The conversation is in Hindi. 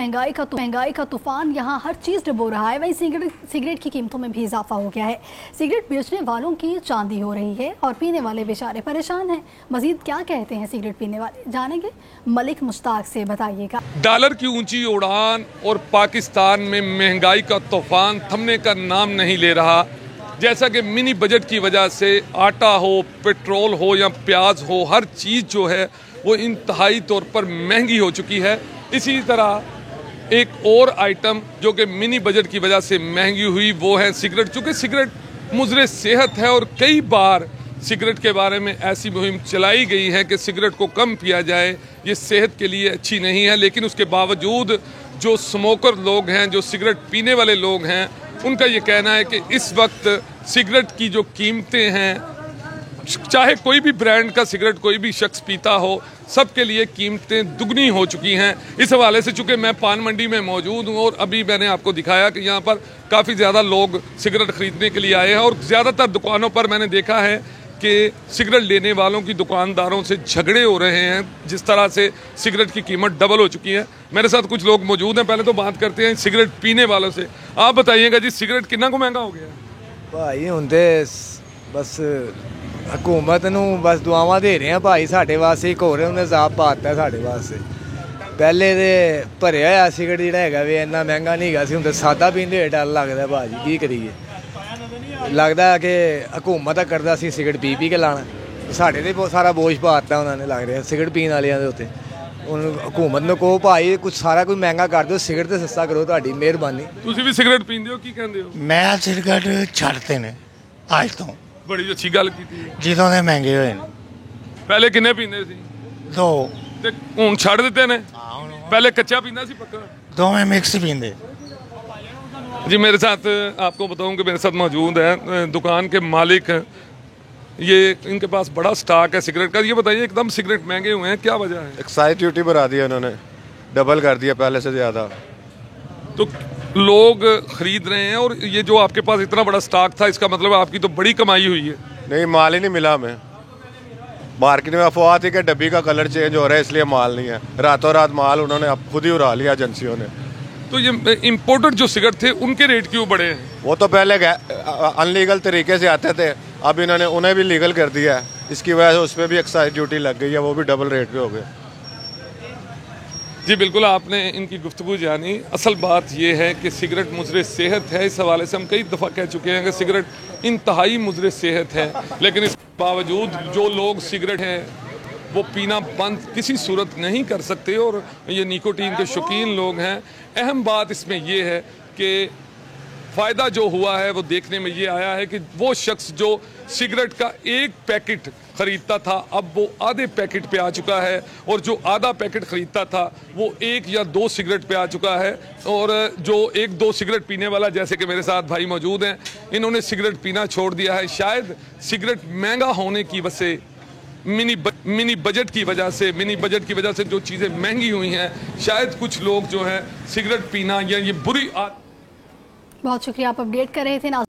महंगाई का तूफान यहाँ हर चीज़ डुबो रहा है। वहीं सिगरेट की कीमतों में भी इजाफा हो गया है। सिगरेट बेचने वालों की चांदी हो रही है और पीने वाले बेचारे परेशान हैं। मजीद क्या कहते हैं सिगरेट पीने वाले, जानेंगे मलिक मुश्ताक से, बताइएगा। डॉलर की ऊंची उड़ान और पाकिस्तान में महंगाई का तूफान थमने का नाम नहीं ले रहा। जैसा कि मिनी बजट की वजह से आटा हो, पेट्रोल हो या प्याज हो, हर चीज़ जो है वो इंतहाई तौर पर महंगी हो चुकी है। इसी तरह एक और आइटम जो कि मिनी बजट की वजह से महंगी हुई वो है सिगरेट। चूँकि सिगरेट मुज़र सेहत है और कई बार सिगरेट के बारे में ऐसी मुहिम चलाई गई है कि सिगरेट को कम पिया जाए, ये सेहत के लिए अच्छी नहीं है। लेकिन उसके बावजूद जो स्मोकर लोग हैं, जो सिगरेट पीने वाले लोग हैं, उनका ये कहना है कि इस वक्त सिगरेट की जो कीमतें हैं, चाहे कोई भी ब्रांड का सिगरेट कोई भी शख्स पीता हो, सबके लिए कीमतें दुगनी हो चुकी हैं। इस हवाले से चूँकि मैं पान मंडी में मौजूद हूँ और अभी मैंने आपको दिखाया कि यहाँ पर काफ़ी ज़्यादा लोग सिगरेट ख़रीदने के लिए आए हैं और ज़्यादातर दुकानों पर मैंने देखा है कि सिगरेट लेने वालों की दुकानदारों से झगड़े हो रहे हैं। जिस तरह से सिगरेट की कीमत डबल हो चुकी है। मेरे साथ कुछ लोग मौजूद हैं, पहले तो बात करते हैं सिगरेट पीने वालों से। आप बताइएगा जी, सिगरेट कितना को महंगा हो गया भाई? होंदे बस हुकूमत नूं बस दुआवां दे रहे हैं भाई, साढ़े वास्ते एक होर उन्हें जाब पाता साढ़े वास्ते। पहले तो भरिया होया सिगरेट जिहड़ा हैगा वे इन्ना महंगा नहीं हैगा सी, हुण सादा पींदे होए डर लगदा भाजी, की करिए। लगदा है कि हुकूमत दा करदा सी सिगरेट पी के लाना, साढ़े ते बहुत सारा बोझ पाता उन्होंने, लग रहा सिगरेट पीने वालियां दे उत्ते। हुण हुकूमत नूं कहो भाई कुछ सारा कुछ महंगा कर दो, सिगरेट ते सस्ता करो, तुहाडी मेहरबानी। तुसीं भी सिगरेट पींदे हो, की कहंदे हो? मैं सिगरेट छड्डते ने अज तो। बड़ी अच्छी गल कीती ਜਦੋਂ ਦੇ महंगे ਹੋਏ ਨੇ। पहले किन्ने पींदे सी? दो ते हुण छड्ड दित्ते ने। पहले कच्चा पींदा सी, पक्का? दोवें मिक्स पींदे। जी मेरे साथ आपको बताऊं कि मेरे साथ मौजूद है दुकान के मालिक, ये इनके पास बड़ा स्टॉक है सिगरेट का। ये बताइए, एकदम सिगरेट महंगे हुए हैं, क्या वजह है? एक्साइज ड्यूटी बढ़ा दिया उन्होंने, डबल कर दिया पहले से ज़्यादा। तो लोग खरीद रहे हैं और ये जो आपके पास इतना बड़ा स्टॉक था, इसका मतलब आपकी तो बड़ी कमाई हुई है। नहीं, माल ही नहीं मिला हमें। मार्केट में अफवाह थी कि डब्बी का कलर चेंज हो रहा है इसलिए माल नहीं है। रातों रात माल उन्होंने अब खुद ही उड़ा लिया एजेंसियों ने। तो ये इम्पोर्टेड जो सिगरेट थे उनके रेट क्यों बढ़े हैं? वो तो पहले अनलीगल तरीके से आते थे, अब इन्होंने उन्हें भी लीगल कर दिया है। इसकी वजह से उस पर भी एक्साइज ड्यूटी लग गई है, वो भी डबल रेट पे हो गए। जी बिल्कुल, आपने इनकी गुफ्तगू जानी। असल बात यह है कि सिगरेट मुज़र सेहत है। इस हवाले से हम कई दफ़ा कह चुके हैं कि सिगरेट इंतहाई मुज़र सेहत है, लेकिन इस बावजूद जो लोग सिगरेट हैं वो पीना बंद किसी सूरत नहीं कर सकते और ये निकोटीन के शौकीन लोग हैं। अहम बात इसमें यह है कि फ़ायदा जो हुआ है वो देखने में ये आया है कि वो शख्स जो सिगरेट का एक पैकेट ख़रीदता था, अब वो आधे पैकेट पे आ चुका है, और जो आधा पैकेट ख़रीदता था वो 1 या 2 सिगरेट पे आ चुका है। और जो 1-2 सिगरेट पीने वाला, जैसे कि मेरे साथ भाई मौजूद हैं, इन्होंने सिगरेट पीना छोड़ दिया है। शायद सिगरेट महंगा होने की वजह से, मिनी बजट की वजह से जो चीज़ें महंगी हुई हैं, शायद कुछ लोग जो हैं सिगरेट पीना या ये बुरी बहुत शुक्रिया, आप अपडेट कर रहे थे।